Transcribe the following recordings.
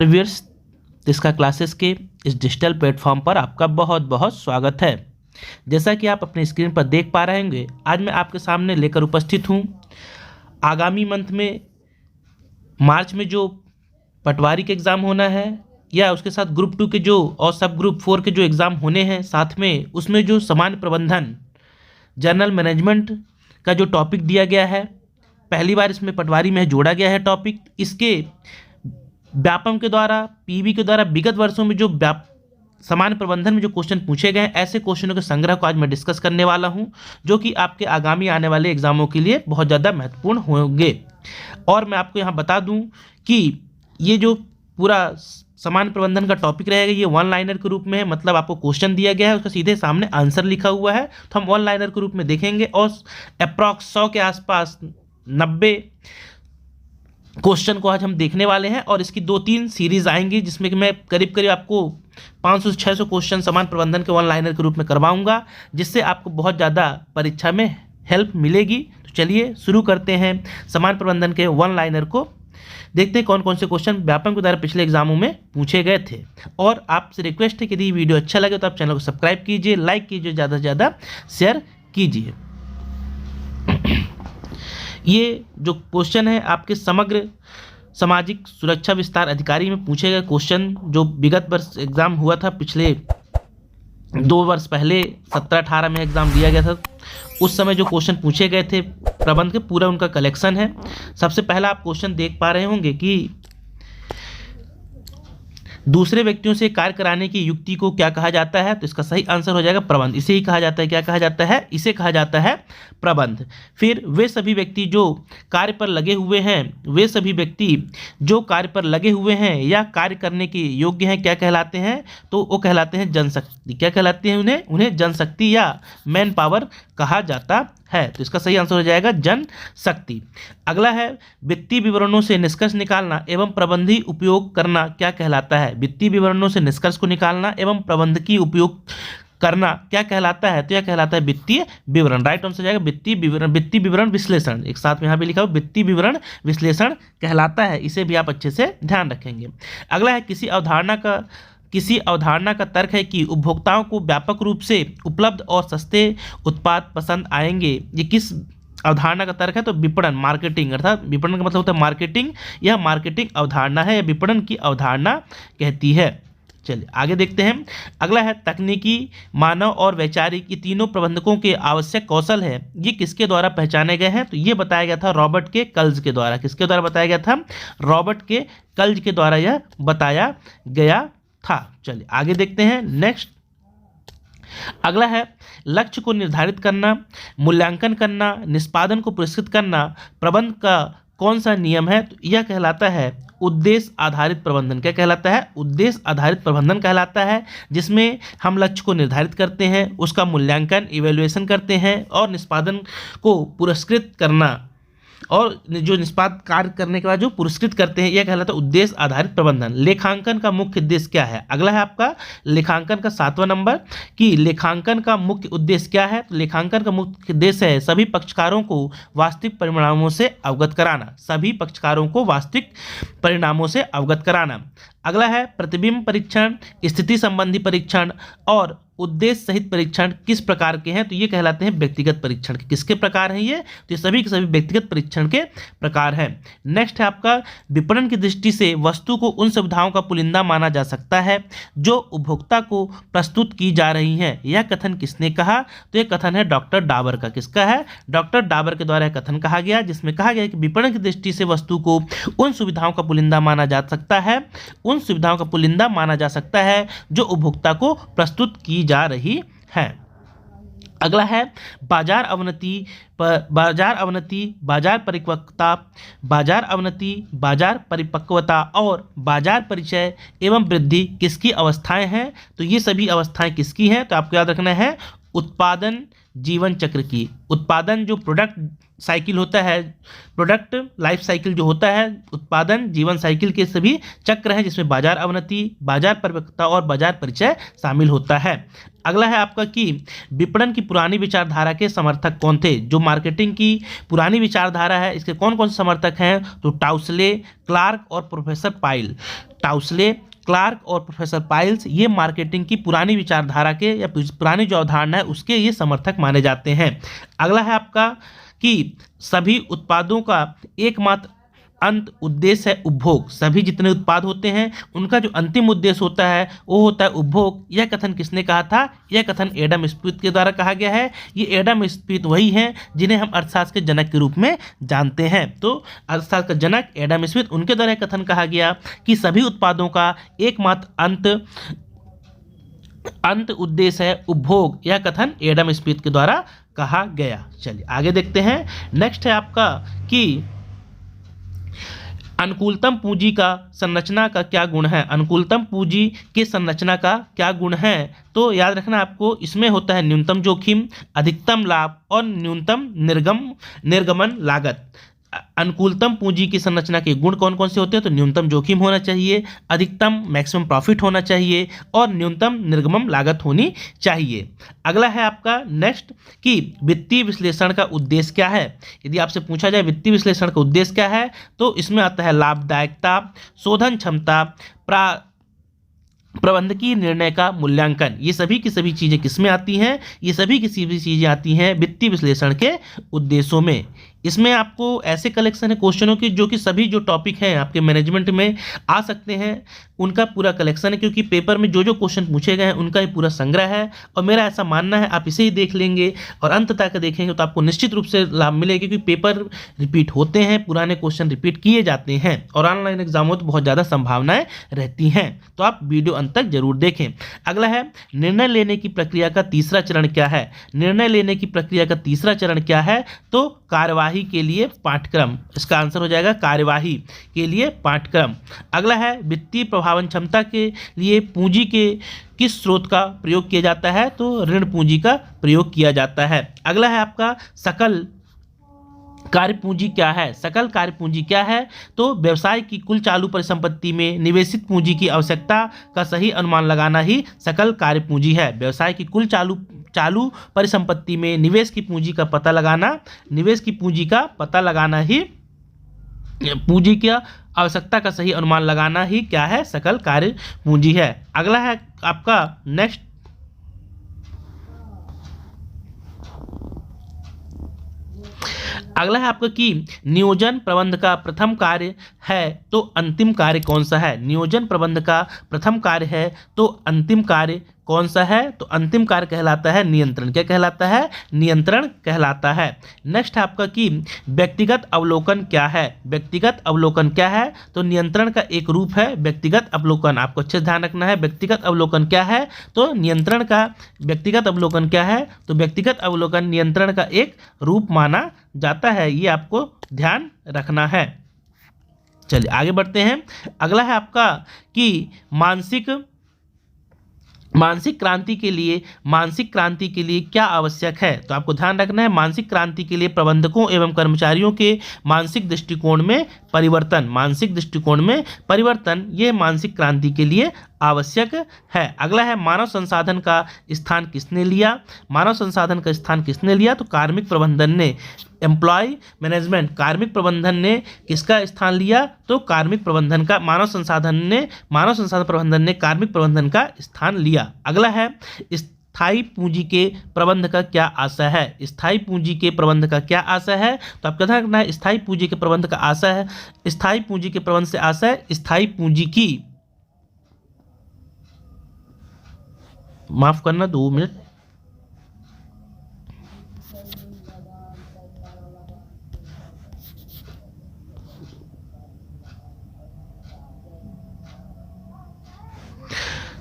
Viewers, Tisca classes के इस digital platform पर आपका बहुत बहुत स्वागत है। जैसा कि आप अपनी स्क्रीन पर देख पा रहे होंगे, आज मैं आपके सामने लेकर उपस्थित हूँ आगामी मंथ में मार्च में जो पटवारी के एग्ज़ाम होना है या उसके साथ ग्रुप 2 के जो और सब ग्रुप 4 के जो एग्ज़ाम होने हैं, साथ में उसमें जो सामान्य प्रबंधन जनरल मैनेजमेंट का जो टॉपिक दिया गया है, पहली बार इसमें पटवारी में जोड़ा गया है टॉपिक। इसके व्यापम के द्वारा, पीवी के द्वारा विगत वर्षों में जो सामान्य प्रबंधन में जो क्वेश्चन पूछे गए, ऐसे क्वेश्चनों के संग्रह को आज मैं डिस्कस करने वाला हूं, जो कि आपके आगामी आने वाले एग्जामों के लिए बहुत ज़्यादा महत्वपूर्ण होंगे। और मैं आपको यहाँ बता दूं कि ये जो पूरा सामान्य प्रबंधन का टॉपिक रहेगा, ये वन लाइनर के रूप में है। मतलब आपको क्वेश्चन दिया गया है, उसका सीधे सामने आंसर लिखा हुआ है, तो हम वन लाइनर के रूप में देखेंगे और अप्रॉक्स 100 के आसपास 90 क्वेश्चन को आज हम देखने वाले हैं। और इसकी 2-3 सीरीज आएंगी, जिसमें कि मैं करीब करीब आपको 500 से 600 क्वेश्चन समान प्रबंधन के वन लाइनर के रूप में करवाऊंगा, जिससे आपको बहुत ज़्यादा परीक्षा में हेल्प मिलेगी। तो चलिए शुरू करते हैं समान प्रबंधन के वन लाइनर को। देखते हैं कौन कौन से क्वेश्चन व्यापम के द्वारा पिछले एग्जामों में पूछे गए थे। और आपसे रिक्वेस्ट है कि यदि वीडियो अच्छा लगे तो आप चैनल को सब्सक्राइब कीजिए, लाइक कीजिए, ज़्यादा से ज़्यादा शेयर कीजिए। ये जो क्वेश्चन है आपके समग्र सामाजिक सुरक्षा विस्तार अधिकारी में पूछे गए क्वेश्चन, जो विगत वर्ष एग्जाम हुआ था, पिछले 2 वर्ष पहले 17-18 में एग्जाम दिया गया था, उस समय जो क्वेश्चन पूछे गए थे प्रबंध के, पूरा उनका कलेक्शन है। सबसे पहला आप क्वेश्चन देख पा रहे होंगे कि दूसरे व्यक्तियों से कार्य कराने की युक्ति को क्या कहा जाता है, तो इसका सही आंसर हो जाएगा प्रबंध। इसे ही कहा जाता है, क्या कहा जाता है, इसे कहा जाता है प्रबंध। फिर वे सभी व्यक्ति जो कार्य पर लगे हुए हैं, वे सभी व्यक्ति जो कार्य पर लगे हुए हैं या कार्य करने के योग्य हैं, क्या कहलाते हैं, तो वो कहलाते हैं जनशक्ति। क्या कहलाते हैं उन्हें जनशक्ति या मैन पावर कहा जाता है। तो इसका सही आंसर हो जाएगा जनशक्ति। अगला है वित्तीय विवरणों से निष्कर्ष निकालना एवं प्रबंधीय उपयोग करना क्या कहलाता है। वित्तीय विवरणों से निष्कर्ष को निकालना एवं प्रबंधकीय उपयोग करना क्या कहलाता है, तो यह कहलाता है वित्तीय विवरण। राइट आंसर हो जाएगा वित्तीय विवरण। वित्तीय विवरण विश्लेषण, एक साथ में यहाँ पे लिखा हुआ वित्तीय विवरण विश्लेषण कहलाता है। इसे भी आप अच्छे से ध्यान रखेंगे। अगला है किसी अवधारणा का तर्क है कि उपभोक्ताओं को व्यापक रूप से उपलब्ध और सस्ते उत्पाद पसंद आएंगे। ये किस अवधारणा का तर्क है, तो विपणन, मार्केटिंग। अर्थात विपणन का मतलब होता है मार्केटिंग। यह मार्केटिंग अवधारणा है, यह विपणन की अवधारणा कहती है। चलिए आगे देखते हैं। अगला है तकनीकी, मानव और वैचारिक, ये तीनों प्रबंधकों के आवश्यक कौशल है, ये किसके द्वारा पहचाने गए हैं, तो ये बताया गया था रॉबर्ट के कल्ज के द्वारा। किसके द्वारा बताया गया था, रॉबर्ट के कल्ज के द्वारा यह बताया गया था। चलिए आगे देखते हैं नेक्स्ट। अगला है लक्ष्य को निर्धारित करना, मूल्यांकन करना, निष्पादन को पुरस्कृत करना प्रबंध का कौन सा नियम है, तो यह कहलाता है उद्देश्य आधारित प्रबंधन। क्या कहलाता है, उद्देश्य आधारित प्रबंधन कहलाता है, जिसमें हम लक्ष्य को निर्धारित करते हैं, उसका मूल्यांकन, इवैल्यूएशन करते हैं और निष्पादन को पुरस्कृत करना, और जो निष्पादन कार्य करने के बाद जो पुरस्कृत करते हैं, यह कहलाता है उद्देश्य आधारित प्रबंधन। लेखांकन का मुख्य उद्देश्य क्या है। अगला है आपका लेखांकन का 7वां नंबर कि लेखांकन का मुख्य उद्देश्य क्या है। तो लेखांकन का मुख्य उद्देश्य है सभी पक्षकारों को वास्तविक परिणामों से अवगत कराना। सभी पक्षकारों को वास्तविक परिणामों से अवगत कराना। अगला है प्रतिबिंब परीक्षण, स्थिति संबंधी परीक्षण और उद्देश्य सहित परीक्षण किस प्रकार के हैं, तो ये कहलाते हैं व्यक्तिगत परीक्षण के। किसके प्रकार हैं ये, तो ये सभी के सभी व्यक्तिगत परीक्षण के प्रकार हैं। नेक्स्ट है आपका विपणन की दृष्टि से वस्तु को उन सुविधाओं का पुलिंदा माना जा सकता है जो उपभोक्ता को प्रस्तुत की जा रही हैं। यह कथन किसने कहा, तो यह कथन है डॉक्टर डाबर का। किसका है, डॉक्टर डाबर के द्वारा यह कथन कहा गया, जिसमें कहा गया कि विपणन की दृष्टि से वस्तु को उन सुविधाओं का पुलिंदा माना जा सकता है, उन सुविधाओं का पुलिंदा माना जा सकता है जो उपभोक्ता को प्रस्तुत की जा रही है। अगला है बाजार अवनति, बाजार परिपक्वता, बाजार परिपक्वता और बाजार परिचय एवं वृद्धि किसकी अवस्थाएं हैं, तो ये सभी अवस्थाएं किसकी हैं, तो आपको याद रखना है उत्पादन जीवन चक्र की। उत्पादन जो प्रोडक्ट साइकिल होता है, प्रोडक्ट लाइफ साइकिल जो होता है, उत्पादन जीवन साइकिल के सभी चक्र हैं, जिसमें बाजार अवनति, बाजार परिपक्वता और बाजार परिचय शामिल होता है। अगला है आपका कि विपणन की पुरानी विचारधारा के समर्थक कौन थे। जो मार्केटिंग की पुरानी विचारधारा है, इसके कौन कौन से समर्थक हैं, तो टाउसले, क्लार्क और प्रोफेसर पाइल। टाउसले, क्लार्क और प्रोफेसर पाइल्स ये मार्केटिंग की पुरानी विचारधारा के या पुरानी जो अवधारणा है उसके ये समर्थक माने जाते हैं। अगला है आपका कि सभी उत्पादों का एकमात्र अंत उद्देश्य है उपभोग। सभी जितने उत्पाद होते हैं उनका जो अंतिम उद्देश्य होता है वो होता है उपभोग। यह कथन किसने कहा था? यह कथन एडम स्मिथ के द्वारा कहा गया है। ये एडम स्मिथ वही हैं जिन्हें हम अर्थशास्त्र के जनक के रूप में जानते हैं। तो अर्थशास्त्र का जनक एडम स्मिथ, उनके द्वारा कथन कहा गया कि सभी उत्पादों का एकमात्र अंत उद्देश्य है उपभोग। यह कथन एडम स्मिथ के द्वारा कहा गया। चलिए आगे देखते हैं। नेक्स्ट है आपका कि अनुकूलतम पूंजी का संरचना का क्या गुण है? अनुकूलतम पूंजी के संरचना का क्या गुण है? तो याद रखना आपको, इसमें होता है न्यूनतम जोखिम, अधिकतम लाभ और न्यूनतम निर्गमन लागत। अनुकूलतम पूंजी की संरचना के गुण कौन कौन से होते हैं? तो न्यूनतम जोखिम होना चाहिए, अधिकतम मैक्सिमम प्रॉफिट होना चाहिए और न्यूनतम निर्गमन लागत होनी चाहिए। अगला है आपका नेक्स्ट कि वित्तीय विश्लेषण का उद्देश्य क्या है? यदि आपसे पूछा जाए वित्तीय विश्लेषण का उद्देश्य क्या है तो इसमें आता है लाभदायकता, शोधन क्षमता, प्रबंधकीय निर्णय का मूल्यांकन। ये सभी की सभी चीज़ें किसमें आती हैं? ये सभी की सभी चीज़ें आती हैं वित्तीय विश्लेषण के उद्देश्यों में। इसमें आपको ऐसे कलेक्शन है क्वेश्चनों की जो कि सभी जो टॉपिक हैं आपके मैनेजमेंट में आ सकते हैं, उनका पूरा कलेक्शन है, क्योंकि पेपर में जो जो क्वेश्चन पूछे गए हैं उनका ही पूरा संग्रह है। और मेरा ऐसा मानना है आप इसे ही देख लेंगे और अंत तक देखेंगे तो आपको निश्चित रूप से लाभ मिलेगा, क्योंकि पेपर रिपीट होते हैं, पुराने क्वेश्चन रिपीट किए जाते हैं और ऑनलाइन एग्जामों में बहुत ज़्यादा संभावनाएं रहती हैं। तो आप वीडियो अंत तक जरूर देखें। अगला है निर्णय लेने की प्रक्रिया का तीसरा चरण क्या है? निर्णय लेने की प्रक्रिया का तीसरा चरण क्या है? तो कार्यवाही के लिए पाठ्यक्रम। इसका आंसर हो जाएगा कार्यवाही के लिए पाठ्यक्रम। अगला है वित्तीय प्रभावन क्षमता के लिए पूंजी के किस स्रोत का प्रयोग किया जाता है? तो ऋण पूंजी का प्रयोग किया जाता है। अगला है आपका सकल कार्य पूंजी क्या है? सकल कार्य पूंजी क्या है? तो व्यवसाय की कुल चालू परिसंपत्ति में निवेशित पूंजी की आवश्यकता का सही अनुमान लगाना ही सकल कार्य पूंजी है। व्यवसाय की कुल चालू परिसंपत्ति में निवेश की पूंजी का पता लगाना ही पूंजी की आवश्यकता का सही अनुमान लगाना ही क्या है? सकल कार्य पूंजी है। अगला है आपका नेक्स्ट अगला है आपका कि नियोजन प्रबंध का प्रथम कार्य है तो अंतिम कार्य कौन सा है? नियोजन प्रबंध का प्रथम कार्य है तो अंतिम कार्य कौन सा है? तो अंतिम कार्य कहलाता है नियंत्रण। क्या कहलाता है? नियंत्रण कहलाता है। नेक्स्ट है आपका कि व्यक्तिगत अवलोकन क्या है? व्यक्तिगत अवलोकन क्या है? तो नियंत्रण का एक रूप है व्यक्तिगत अवलोकन। आपको अच्छे से ध्यान रखना है व्यक्तिगत अवलोकन क्या है। तो नियंत्रण का व्यक्तिगत अवलोकन क्या है? तो व्यक्तिगत अवलोकन नियंत्रण का एक रूप माना जाता है। ये आपको ध्यान रखना है। चलिए आगे बढ़ते हैं। अगला है आपका कि मानसिक क्रांति के लिए क्या आवश्यक है? तो आपको ध्यान रखना है मानसिक क्रांति के लिए प्रबंधकों एवं कर्मचारियों के मानसिक दृष्टिकोण में परिवर्तन ये मानसिक क्रांति के लिए आवश्यक है। अगला है मानव संसाधन का स्थान किसने लिया? मानव संसाधन का स्थान किसने लिया? तो कार्मिक प्रबंधन ने। एम्प्लॉय मैनेजमेंट, कार्मिक प्रबंधन ने किसका स्थान लिया? तो कार्मिक प्रबंधन का मानव संसाधन प्रबंधन ने कार्मिक प्रबंधन का स्थान लिया। अगला है स्थायी पूंजी के प्रबंध का क्या आशय है? स्थायी पूंजी के प्रबंध का क्या आशय है? तो आपका ध्यान रखना है स्थायी पूंजी के प्रबंध का आशय है, स्थायी पूंजी के प्रबंध से आशय स्थायी पूंजी की, माफ करना 2 मिनट,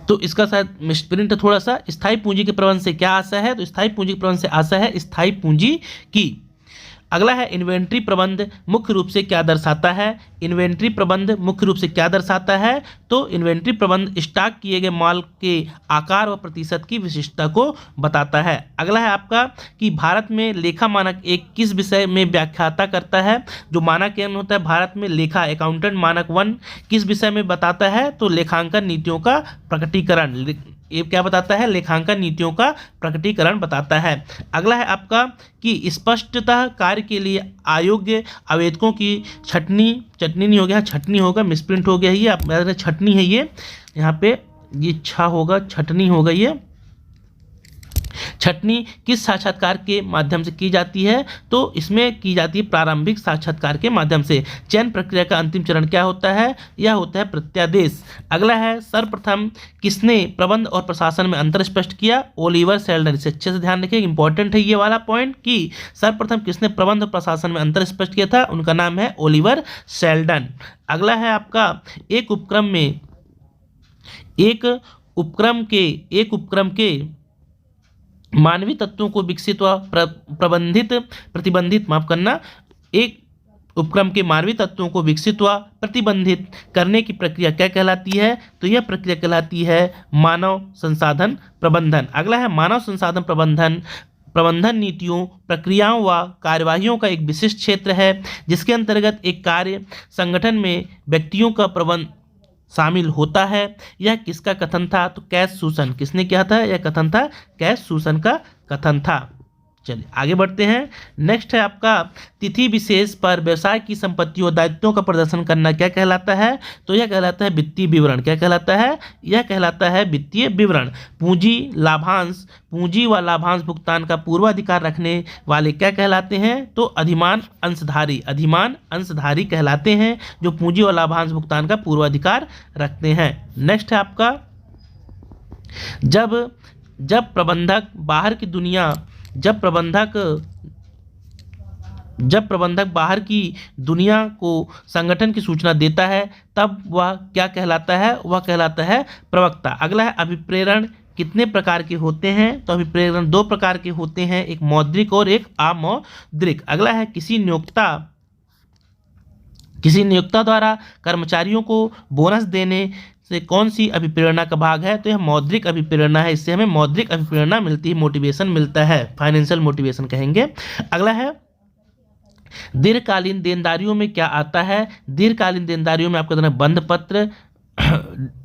तो इसका शायद मिसप्रिंट है थोड़ा सा। स्थायी पूंजी के प्रबंध से क्या आशय है? तो स्थायी पूंजी के प्रबंध से आशय है स्थायी पूंजी की। अगला है इन्वेंट्री प्रबंध मुख्य रूप से क्या दर्शाता है? इन्वेंट्री प्रबंध मुख्य रूप से क्या दर्शाता है? तो इन्वेंट्री प्रबंध स्टॉक किए गए माल के आकार व प्रतिशत की विशिष्टता को बताता है। अगला है आपका कि भारत में लेखा मानक एक किस विषय में व्याख्याता करता है? जो मानक एन होता है भारत में लेखा अकाउंटेंट मानक 1 किस विषय में बताता है? तो लेखांकन नीतियों का प्रकटीकरण। ये क्या बताता है, लेखांकन नीतियों का प्रकटीकरण बताता है। अगला है आपका कि स्पष्टतः कार्य के लिए अयोग्य आवेदकों की चटनी नहीं हो गया, छटनी होगा, मिसप्रिंट हो गया, ये आप छटनी है, ये यहाँ पे ये छा होगा, छटनी होगा, ये छटनी किस साक्षात्कार के माध्यम से की जाती है, तो इसमें की जाती है प्रारंभिक साक्षात्कार के माध्यम से। चयन प्रक्रिया का अंतिम चरण क्या होता है, यह होता है प्रत्यादेश। अगला है सर्वप्रथम किसने प्रबंध और प्रशासन में अंतर स्पष्ट किया, ओलिवर सेल्डन। इसे अच्छे से ध्यान रखिए, इंपॉर्टेंट है ये वाला पॉइंट कि सर्वप्रथम किसने प्रबंध और प्रशासन में अंतर स्पष्ट किया था, उनका नाम है ओलिवर सेल्डन। अगला है आपका एक उपक्रम के मानवीय तत्वों को विकसित व एक उपक्रम के मानवीय तत्वों को विकसित व प्रतिबंधित करने की प्रक्रिया क्या कहलाती है, तो यह प्रक्रिया कहलाती है मानव संसाधन प्रबंधन। अगला है मानव संसाधन प्रबंधन नीतियों, प्रक्रियाओं व कार्यवाहियों का एक विशिष्ट क्षेत्र है जिसके अंतर्गत एक कार्य संगठन में व्यक्तियों का प्रबंध शामिल होता है। यह किसका कथन था, तो कैश सूसन। किसने किया था, यह कथन था कैश सूसन का कथन था। चलिए आगे बढ़ते हैं। नेक्स्ट है आपका तिथि विशेष पर व्यवसाय की संपत्तियों और दायित्वों का प्रदर्शन करना क्या कहलाता है, तो यह कहलाता है वित्तीय विवरण। क्या कहलाता है, यह कहलाता है वित्तीय विवरण। पूंजी व लाभांश भुगतान का पूर्वाधिकार रखने वाले क्या कहलाते हैं, तो अधिमान अंशधारी कहलाते हैं, जो पूंजी व लाभांश भुगतान का पूर्वाधिकार रखते हैं। नेक्स्ट है आपका जब प्रबंधक बाहर की दुनिया को संगठन की सूचना देता है तब वह क्या कहलाता है, वह कहलाता है प्रवक्ता। अगला है अभिप्रेरण कितने प्रकार के होते हैं, तो अभिप्रेरण 2 प्रकार के होते हैं, एक मौद्रिक और एक अमौद्रिक। अगला है किसी नियोक्ता द्वारा कर्मचारियों को बोनस देने से कौन सी अभिप्रेरणा का भाग है, तो यह मौद्रिक अभिप्रेरणा है। इससे हमें मौद्रिक अभिप्रेरणा मिलती है, मोटिवेशन मिलता है, फाइनेंशियल मोटिवेशन कहेंगे। अगला है दीर्घकालीन देनदारियों में क्या आता है, दीर्घकालीन देनदारियों में आपका बंध पत्र,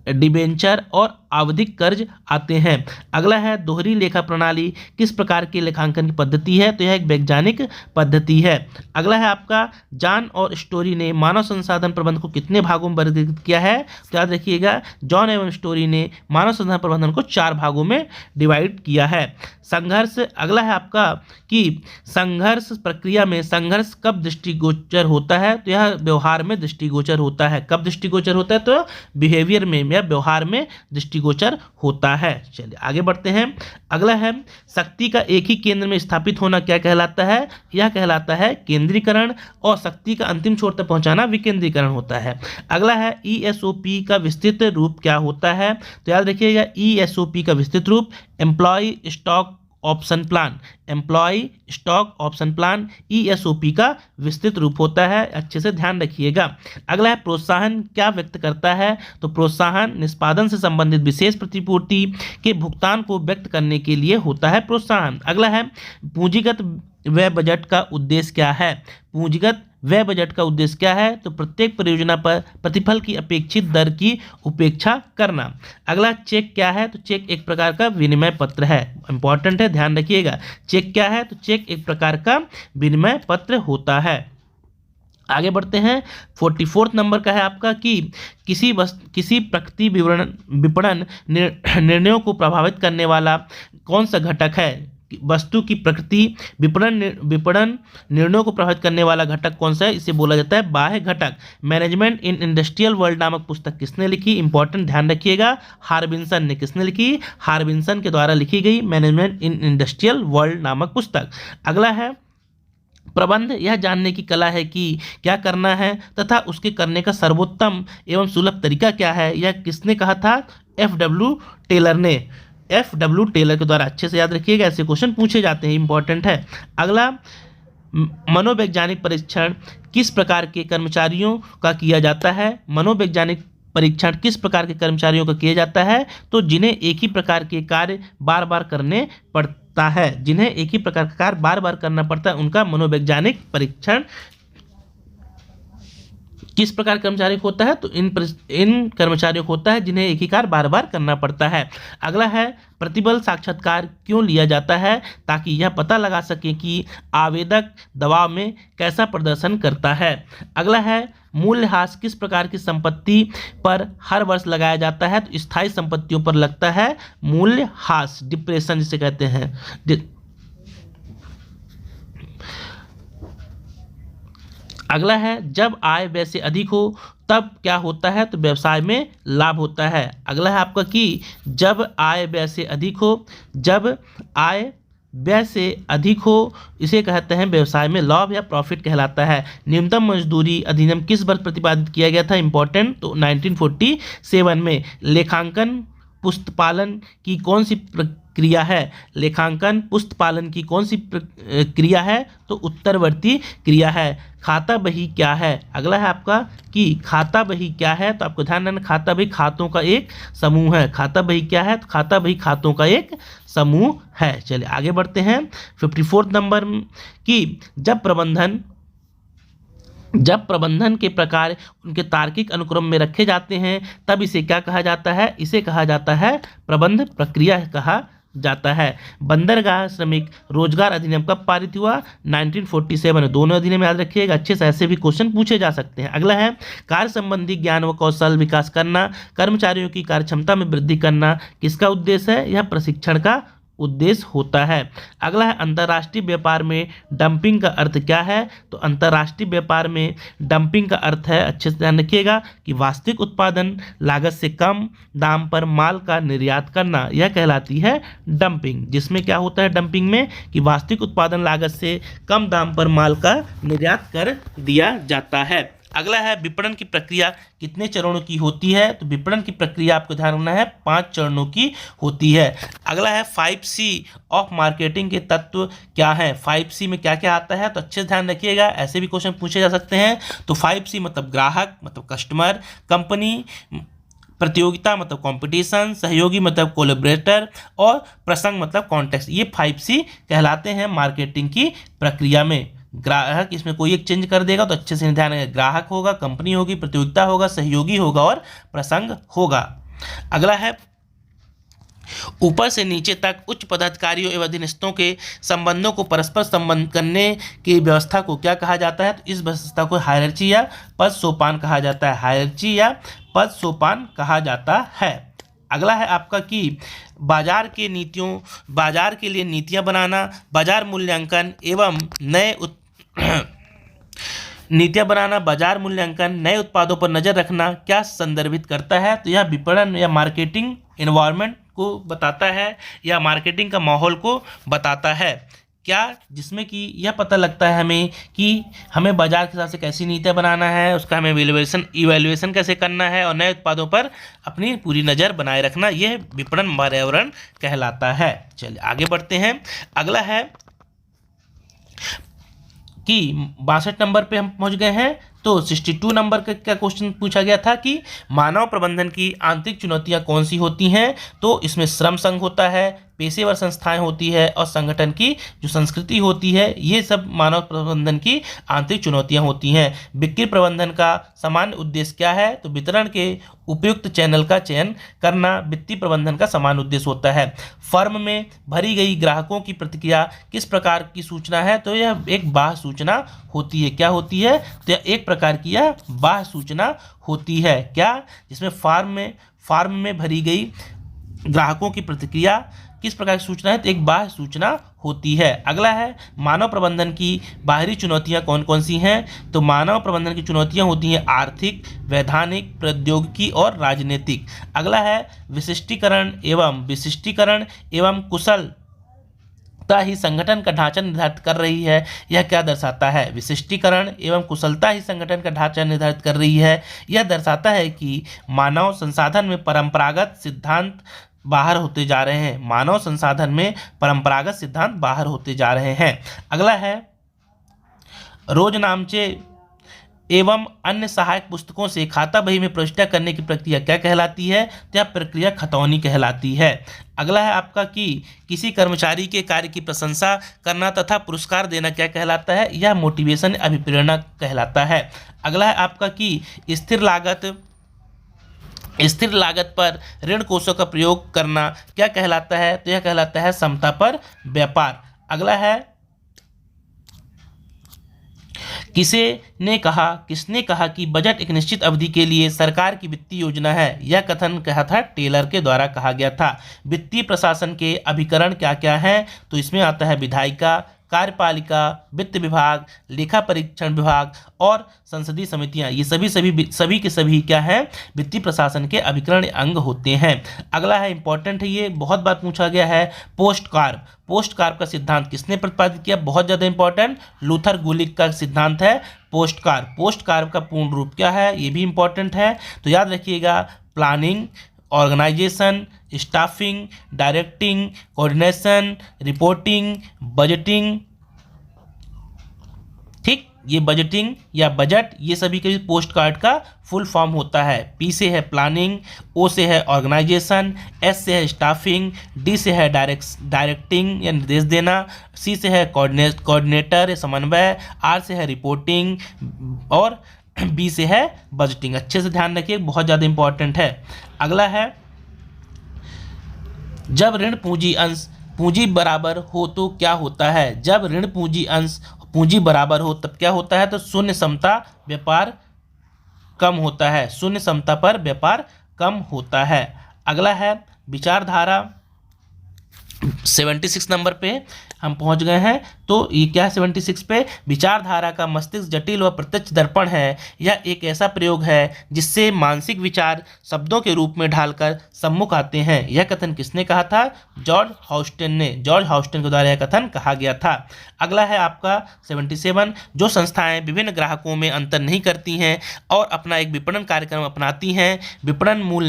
डिबेंचर और आवधिक कर्ज आते हैं। अगला है दोहरी लेखा प्रणाली किस प्रकार की लेखांकन की पद्धति है, तो यह एक वैज्ञानिक पद्धति है। अगला है आपका जॉन और स्टोरी ने मानव संसाधन प्रबंधन को कितने भागों में वर्गीकृत किया है, तो याद रखिएगा जॉन एवं स्टोरी ने मानव संसाधन प्रबंधन को 4 भागों में डिवाइड किया है। संघर्ष, अगला है आपका कि संघर्ष प्रक्रिया में संघर्ष कब दृष्टिगोचर होता है, तो यह व्यवहार में दृष्टिगोचर होता है। कब दृष्टिगोचर होता है, तो बिहेवियर में या व्यवहार में दृष्टिगोचर होता है। चलिए आगे बढ़ते हैं। अगला है शक्ति का एक ही केंद्र में स्थापित होना क्या कहलाता है, यह कहलाता है केंद्रीकरण, और शक्ति का अंतिम छोर तक पहुंचाना विकेंद्रीकरण होता है। अगला है ESOP का विस्तृत रूप क्या होता है, तो याद रखिएगा ESOP का विस्तृत रूप employ stock option plan ESOP का विस्तृत रूप होता है, अच्छे से ध्यान रखिएगा। अगला है प्रोत्साहन क्या व्यक्त करता है, तो प्रोत्साहन निष्पादन से संबंधित विशेष प्रतिपूर्ति के भुगतान को व्यक्त करने के लिए होता है प्रोत्साहन। अगला है पूंजीगत व्यय बजट का उद्देश्य क्या है, पूंजीगत व्यय बजट का उद्देश्य क्या है, तो प्रत्येक परियोजना पर प्रतिफल की अपेक्षित दर की उपेक्षा करना। अगला चेक क्या है, तो चेक एक प्रकार का विनिमय पत्र है, इंपॉर्टेंट है, ध्यान रखिएगा। चेक क्या है, तो चेक एक प्रकार का विनिमय पत्र होता है। आगे बढ़ते हैं। 44 नंबर का है आपका कि किसी प्रकृति विपणन निर्णयों को प्रभावित करने वाला कौन सा घटक है, वस्तु की प्रकृति विपणन निर्णयों को प्रभावित करने वाला घटक कौन सा है, इसे बोला जाता है बाह्य घटक। मैनेजमेंट इन इंडस्ट्रियल वर्ल्ड नामक पुस्तक किसने लिखी, इंपॉर्टेंट ध्यान रखिएगा, हार्बिन्सन ने। किसने लिखी, हार्बिन्सन के द्वारा लिखी गई मैनेजमेंट इन इंडस्ट्रियल वर्ल्ड नामक पुस्तक। अगला है प्रबंध यह जानने की कला है कि क्या करना है तथा उसके करने का सर्वोत्तम एवं सुलभ तरीका क्या है, यह किसने कहा था, FW टेलर ने। FW टेलर के द्वारा, अच्छे से याद रखिएगा, ऐसे क्वेश्चन पूछे जाते हैं, इंपॉर्टेंट है। अगला मनोवैज्ञानिक परीक्षण किस प्रकार के कर्मचारियों का किया जाता है, मनोवैज्ञानिक परीक्षण किस प्रकार के कर्मचारियों का किया जाता है, तो जिन्हें एक ही प्रकार के कार्य बार बार करने पड़ता है, जिन्हें एक ही प्रकार का कार्य बार बार करना पड़ता है, उनका मनोवैज्ञानिक परीक्षण किस प्रकार कर्मचारी होता है? तो इन कर्मचारियों को होता है जिन्हें एक ही कार्य बार बार करना पड़ता है। अगला है प्रतिबल साक्षात्कार क्यों लिया जाता है? ताकि यह पता लगा सके कि आवेदक दबाव में कैसा प्रदर्शन करता है। अगला है मूल्यह्रास किस प्रकार की संपत्ति पर हर वर्ष लगाया जाता है? तो स्थायी संपत्तियों पर लगता है मूल्यह्रास, डिप्रेशन जिसे कहते हैं। अगला है जब आय व्यय से अधिक हो तब क्या होता है? तो व्यवसाय में लाभ होता है। अगला है आपका कि जब आय व्यय से अधिक हो, जब आय व्यय से अधिक हो इसे कहते हैं व्यवसाय में लाभ या प्रॉफिट कहलाता है। न्यूनतम मजदूरी अधिनियम किस वर्ष प्रतिपादित किया गया था? इंपॉर्टेंट, तो 1947 में। लेखांकन पुस्तपालन की कौन सी प्रक्रिया है? लेखांकन पुस्तपालन की कौन सी क्रिया है? तो उत्तरवर्ती क्रिया है। खाता बही क्या है? अगला है आपका कि खाता बही क्या है? तो आपको ध्यान रखना, खाता बही खातों का एक समूह है। खाता बही क्या है? तो खाता बही खातों का एक समूह है। चलिए आगे बढ़ते हैं 54 नंबर कि जब प्रबंधन के प्रकार उनके तार्किक अनुक्रम में रखे जाते हैं तब इसे क्या कहा जाता है? इसे कहा जाता है प्रबंध प्रक्रिया कहा जाता है। बंदरगाह श्रमिक रोजगार अधिनियम कब पारित हुआ? 1947। दोनों अधिनियम याद रखिएगा, अच्छे से ऐसे भी क्वेश्चन पूछे जा सकते हैं। अगला है कार्य संबंधी ज्ञान व कौशल विकास करना, कर्मचारियों की कार्य क्षमता में वृद्धि करना किसका उद्देश्य है? यह प्रशिक्षण का उद्देश्य होता है। अगला है अंतर्राष्ट्रीय व्यापार में डंपिंग का अर्थ क्या है? तो अंतर्राष्ट्रीय व्यापार में डंपिंग का अर्थ है, अच्छे से ध्यान रखिएगा, कि वास्तविक उत्पादन लागत से कम दाम पर माल का निर्यात करना, यह कहलाती है डंपिंग। जिसमें क्या होता है डंपिंग में कि वास्तविक उत्पादन लागत से कम दाम पर माल का निर्यात कर दिया जाता है। अगला है विपणन की प्रक्रिया कितने चरणों की होती है? तो विपणन की प्रक्रिया आपको ध्यान रखना है 5 चरणों की होती है। अगला है 5C ऑफ मार्केटिंग के तत्व क्या है? 5C में क्या क्या आता है? तो अच्छे से ध्यान रखिएगा, ऐसे भी क्वेश्चन पूछे जा सकते हैं। तो 5C मतलब ग्राहक मतलब कस्टमर, कंपनी, प्रतियोगिता मतलब कंपटीशन, सहयोगी मतलब कोलैबोरेटर और प्रसंग मतलब कॉन्टेक्स्ट, ये 5C कहलाते हैं मार्केटिंग की प्रक्रिया में। ग्राहक इसमें कोई एक चेंज कर देगा तो अच्छे से ध्यान रखें, ग्राहक होगा, कंपनी होगी, प्रतियोगिता होगा, सहयोगी होगा और प्रसंग होगा। अगला है ऊपर से नीचे तक उच्च पदाधिकारियों एवं अधीनस्थों के संबंधों को परस्पर संबंध करने की व्यवस्था को क्या कहा जाता है? तो इस व्यवस्था को हायरार्ची या पद सोपान कहा जाता है। हायरार्ची या पद सोपान कहा जाता है। अगला है आपका कि बाजार के लिए नीतियां बनाना, बाजार मूल्यांकन एवं बाजार मूल्यांकन, नए उत्पादों पर नजर रखना क्या संदर्भित करता है? तो यह विपणन या मार्केटिंग एनवायरनमेंट को बताता है या मार्केटिंग का माहौल को बताता है। क्या? जिसमें कि यह पता लगता है हमें कि हमें बाजार के हिसाब से कैसी नीतियाँ बनाना है, उसका हमें इवैल्यूएशन कैसे करना है और नए उत्पादों पर अपनी पूरी नज़र बनाए रखना, यह विपणन पर्यावरण कहलाता है। चलिए आगे बढ़ते हैं। अगला है कि 62 नंबर पे हम पहुंच गए हैं। तो 62 नंबर का क्या क्वेश्चन पूछा गया था कि मानव प्रबंधन की आंतरिक चुनौतियां कौन सी होती हैं? तो इसमें श्रम संघ होता है, पेशेवर संस्थाएं होती है और संगठन की जो संस्कृति होती है, ये सब मानव प्रबंधन की आंतरिक चुनौतियां होती हैं। बिक्री प्रबंधन का सामान्य उद्देश्य क्या है? तो वितरण के उपयुक्त चैनल का चयन करना वित्तीय प्रबंधन का सामान्य उद्देश्य होता है। फर्म में भरी गई ग्राहकों की प्रतिक्रिया किस प्रकार की सूचना है? तो यह एक बाह्य सूचना होती है। क्या होती है? तो यह एक प्रकार की यह बाह्य सूचना होती है। क्या? जिसमें फार्म में भरी गई ग्राहकों की प्रतिक्रिया किस प्रकार की सूचना है? तो एक बाह्य सूचना होती है। अगला है मानव प्रबंधन की बाहरी चुनौतियां कौन कौन सी हैं? तो मानव प्रबंधन की चुनौतियां होती हैं आर्थिक, वैधानिक, प्रौद्योगिकी और राजनीतिक। अगला है विशिष्टीकरण एवं कुशलता ही संगठन का ढांचा निर्धारित कर रही है। यह क्या दर्शाता है? विशिष्टीकरण एवं कुशलता ही संगठन का ढांचा निर्धारित कर रही है। यह दर्शाता है कि मानव संसाधन में परंपरागत सिद्धांत बाहर होते जा रहे हैं। मानव संसाधन में परंपरागत सिद्धांत बाहर होते जा रहे हैं। अगला है रोजनामचे एवं अन्य सहायक पुस्तकों से खाता बही में प्रविष्टि करने की प्रक्रिया क्या कहलाती है? तो यह प्रक्रिया खतौनी कहलाती है। अगला है आपका कि किसी कर्मचारी के कार्य की प्रशंसा करना तथा पुरस्कार देना क्या कहलाता है? यह मोटिवेशन अभिप्रेरणा कहलाता है। अगला है आपका कि स्थिर लागत पर ऋण कोषों का प्रयोग करना क्या कहलाता है? तो यह कहलाता है समता पर व्यापार। अगला है किसने कहा कि बजट एक निश्चित अवधि के लिए सरकार की वित्तीय योजना है? यह कथन कहा था टेलर के द्वारा कहा गया था। वित्तीय प्रशासन के अभिकरण क्या क्या हैं? तो इसमें आता है विधायिका, कार्यपालिका, वित्त विभाग, लेखा परीक्षण विभाग और संसदीय समितियां। ये सभी के सभी क्या हैं? वित्तीय प्रशासन के अभिकरण अंग होते हैं। अगला है इंपॉर्टेंट है, ये बहुत बार पूछा गया है, पोस्ट कार्ब का सिद्धांत किसने प्रतिपादित किया? बहुत ज़्यादा इंपॉर्टेंट, लूथर गुलिक का सिद्धांत है पोस्ट कार्ब का पूर्ण रूप क्या है? ये भी इंपॉर्टेंट है, तो याद रखिएगा planning, organisation, staffing, directing, coordination, reporting, budgeting. ठीक, ये बजटिंग या बजट ये सभी के पोस्ट कार्ड का फुल फॉर्म होता है। पी से है प्लानिंग, ओ से है ऑर्गेनाइजेशन, एस से है स्टाफिंग, डी से है डायरेक्टिंग या निर्देश देना, सी से है कोऑर्डिनेटर या समन्वय, आर से है रिपोर्टिंग और बी से है बजटिंग। अच्छे से ध्यान रखिए, बहुत ज़्यादा इंपॉर्टेंट है। अगला है जब ऋण पूंजी अंश पूंजी बराबर हो तो क्या होता है? जब ऋण पूंजी अंश पूंजी बराबर हो तब क्या होता है? तो शून्य समता व्यापार कम होता है, शून्य समता पर व्यापार कम होता है। अगला है विचारधारा, 76 नंबर पे हम पहुंच गए हैं। तो ये क्या है 76 पे? विचारधारा का मस्तिष्क जटिल व प्रत्यक्ष दर्पण है। यह एक ऐसा प्रयोग है जिससे मानसिक विचार शब्दों के रूप में ढालकर सम्मुख आते हैं। यह कथन किसने कहा था? जॉर्ज हाउस्टन के द्वारा यह कथन कहा गया था। अगला है आपका 77, जो संस्थाएं विभिन्न ग्राहकों में अंतर नहीं करती हैं और अपना एक विपणन कार्यक्रम अपनाती हैं, विपणन मूल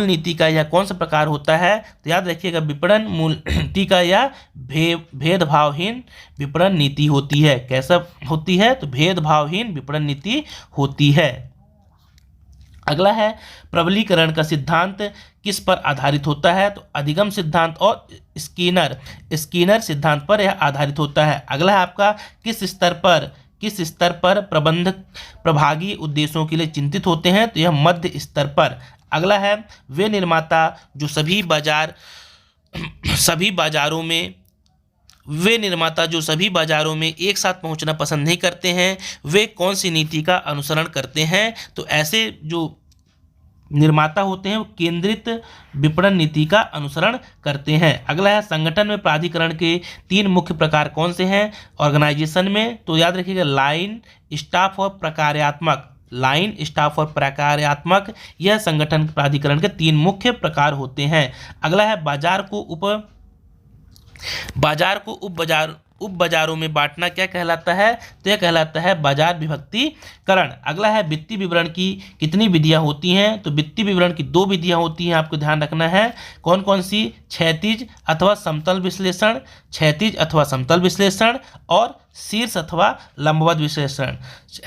नीति का यह कौन सा प्रकार होता है? तो याद रखिएगा विपणन मूल नीति का यह भेदभावहीन विपणन नीति होती है। कैसा होती है? तो भेदभावहीन विपणन नीति होती है। अगला है प्रबलीकरण का सिद्धांत किस पर आधारित होता है? तो अधिगम सिद्धांत और स्कीनर सिद्धांत पर यह आधारित होता है। अगला है आपका किस स्तर पर प्रबंधक प्रभागी उद्देश्यों के लिए चिंतित होते हैं? तो यह मध्य स्तर पर। अगला है वे निर्माता जो सभी बाजारों में एक साथ पहुंचना पसंद नहीं करते हैं, वे कौन सी नीति का अनुसरण करते हैं? तो ऐसे जो निर्माता होते हैं वो केंद्रित विपणन नीति का अनुसरण करते हैं। अगला है संगठन में प्राधिकरण के 3 मुख्य प्रकार कौन से हैं? ऑर्गेनाइजेशन में तो याद रखिएगा लाइन, स्टाफ और प्रकार्यात्मक, यह संगठन प्राधिकरण के 3 मुख्य प्रकार होते हैं। अगला है बाजार को उप बाजारों में बांटना क्या कहलाता है? तो यह कहलाता है बाजार विभक्तिकरण। अगला है वित्तीय विवरण की कितनी विधियां होती हैं? तो वित्तीय विवरण की 2 विधियां होती हैं, आपको ध्यान रखना है। कौन कौन सी? क्षैतिज अथवा समतल विश्लेषण और शीर्ष अथवा लंबवत विश्लेषण।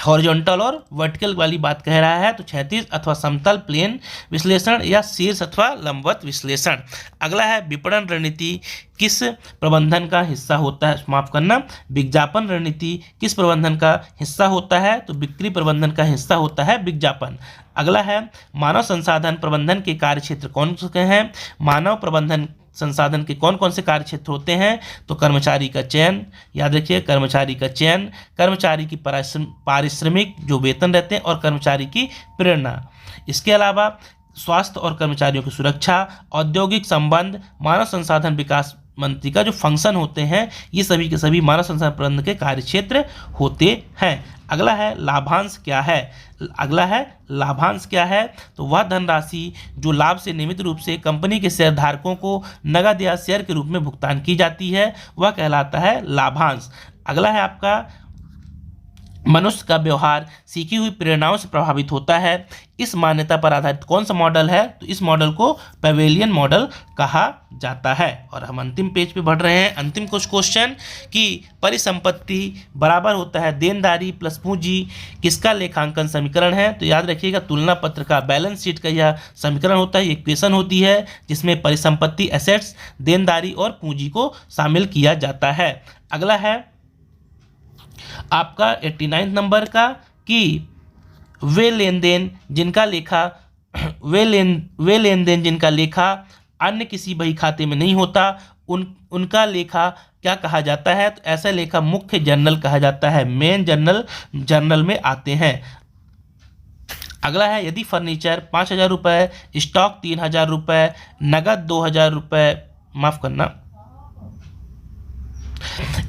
हॉरिजॉन्टल और वर्टिकल वाली बात कह रहा है, तो क्षैतिज अथवा समतल प्लेन विश्लेषण या शीर्ष अथवा लंबवत विश्लेषण। अगला है विपणन रणनीति किस प्रबंधन का हिस्सा होता है? माफ करना, विज्ञापन रणनीति किस प्रबंधन का हिस्सा होता है? तो बिक्री प्रबंधन का हिस्सा होता है विज्ञापन। अगला है मानव संसाधन प्रबंधन के कार्य क्षेत्र कौन से हैं? मानव प्रबंधन संसाधन के कौन कौन से कार्य क्षेत्र होते हैं? तो कर्मचारी का चयन, याद रखिए कर्मचारी का चयन, कर्मचारी की पारिश्रमिक जो वेतन रहते हैं और कर्मचारी की प्रेरणा। इसके अलावा स्वास्थ्य और कर्मचारियों की सुरक्षा, औद्योगिक संबंध, मानव संसाधन विकास मंत्री का जो फंक्शन होते हैं, ये सभी के सभी मानव संसाधन प्रबंधन के कार्य क्षेत्र होते हैं। अगला है लाभांश क्या है? तो वह धनराशि जो लाभ से नियमित रूप से कंपनी के शेयरधारकों को नगद या शेयर के रूप में भुगतान की जाती है, वह कहलाता है लाभांश। अगला है आपका मनुष्य का व्यवहार सीखी हुई प्रेरणाओं से प्रभावित होता है। इस मान्यता पर आधारित कौन सा मॉडल है? तो इस मॉडल को पैवेलियन मॉडल कहा जाता है। और हम अंतिम पेज पे बढ़ रहे हैं। अंतिम कुछ क्वेश्चन कि परिसंपत्ति बराबर होता है देनदारी प्लस पूंजी, किसका लेखांकन समीकरण है? तो याद रखिएगा तुलना पत्र का, बैलेंस शीट का यह समीकरण होता है, ये इक्वेशन होती है जिसमें परिसंपत्ति एसेट्स, देनदारी और पूंजी को शामिल किया जाता है। अगला है आपका 89 नंबर का कि वे लेन देन जिनका लेखा अन्य किसी बही खाते में नहीं होता उनका लेखा क्या कहा जाता है? तो ऐसा लेखा मुख्य जर्नल कहा जाता है, मेन जर्नल में आते हैं। अगला है यदि फर्नीचर 5,000 रुपये, स्टॉक 3,000 रुपये, नगद 2,000 रुपये, माफ करना,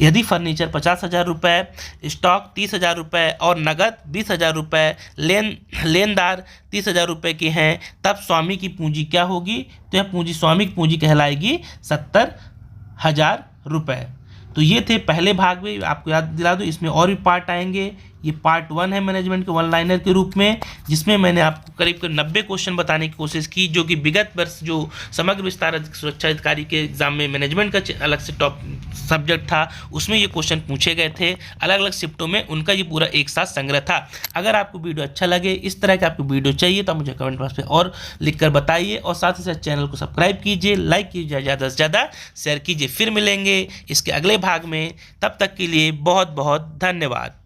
यदि फर्नीचर 50,000 रुपये, स्टॉक 30,000 रुपये और नगद 20,000 रुपये, लेनदार 30,000 रुपये के हैं, तब स्वामी की पूंजी क्या होगी? तो यह पूंजी स्वामी की पूंजी कहलाएगी 70,000 रुपये। तो ये थे पहले भाग में, आपको याद दिला दूँ इसमें और भी पार्ट आएंगे। ये पार्ट 1 है मैनेजमेंट के वन लाइनर के रूप में, जिसमें मैंने आपको करीब 90 क्वेश्चन बताने की कोशिश की, जो कि विगत वर्ष जो समग्र विस्तार सुरक्षा अधिकारी के एग्जाम में मैनेजमेंट का अलग से टॉप सब्जेक्ट था, उसमें ये क्वेश्चन पूछे गए थे अलग अलग शिफ्टों में, उनका ये पूरा एक साथ संग्रह था। अगर आपको वीडियो अच्छा लगे, इस तरह के आपको वीडियो चाहिए, तो मुझे कमेंट बॉक्स में और लिख कर बताइए, और साथ ही साथ चैनल को सब्सक्राइब कीजिए, लाइक कीजिए, ज़्यादा से ज़्यादा शेयर कीजिए। फिर मिलेंगे इसके अगले भाग में, तब तक के लिए बहुत बहुत धन्यवाद।